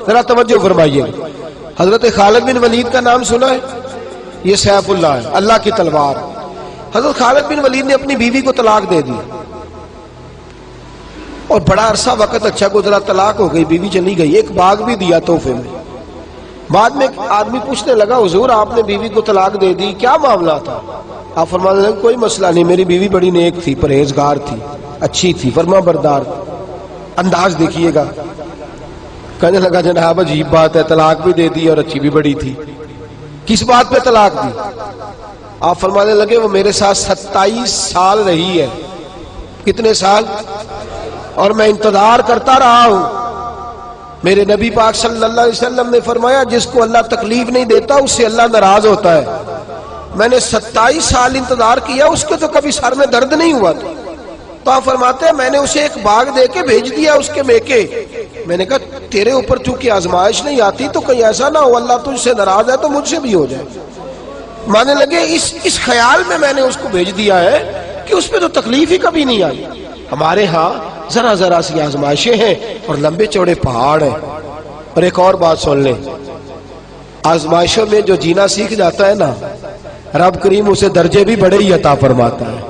ذرا توجہ فرمائیے. حضرت خالد بن ولید کا نام سنا ہے؟ یہ سیف اللہ ہے، اللہ کی تلوار. حضرت خالد بن ولید نے اپنی بیوی کو طلاق دے دی اور بڑا عرصہ وقت اچھا گزرا، طلاق ہو گئی، بیوی چلی گئی. ایک باغ بھی دیا تحفے میں. بعد میں ایک آدمی پوچھنے لگا حضور آپ نے بیوی کو طلاق دے دی، کیا معاملہ تھا؟ آپ فرمانے لگے کوئی مسئلہ نہیں، میری بیوی بڑی نیک تھی، پرہیزگار تھی، اچھی تھی، فرما بردار. انداز دیکھیے گا. کہنے لگا جناب عجیب بات ہے، طلاق بھی دے دی اور اچھی بھی بڑی تھی، کس بات پہ طلاق دی؟ آپ فرمانے لگے وہ میرے ساتھ 27 سال رہی ہے. کتنے سال؟ اور میں انتظار کرتا رہا ہوں. میرے نبی پاک صلی اللہ علیہ وسلم نے فرمایا جس کو اللہ تکلیف نہیں دیتا اس سے اللہ ناراض ہوتا ہے. میں نے 27 سال انتظار کیا، اس کے تو کبھی سر میں درد نہیں ہوا تھا. تو آپ فرماتے ہیں میں نے اسے ایک باغ دے کے بھیج دیا اس کے میکے. میں نے کہا تیرے اوپر چونکہ آزمائش نہیں آتی تو کہیں ایسا نہ ہو اللہ تجھ سے ناراض ہے تو مجھ سے بھی ہو جائے. مانے لگے اس خیال میں نے اس کو بھیج دیا ہے کہ اس پہ تو تکلیف ہی کبھی نہیں آئی. ہمارے ہاں ذرا ذرا سی آزمائشیں ہیں اور لمبے چوڑے پہاڑ ہیں. اور ایک اور بات سن لیں، آزمائشوں میں جو جینا سیکھ جاتا ہے نا، رب کریم اسے درجے بھی بڑے ہی عطا فرماتا ہے.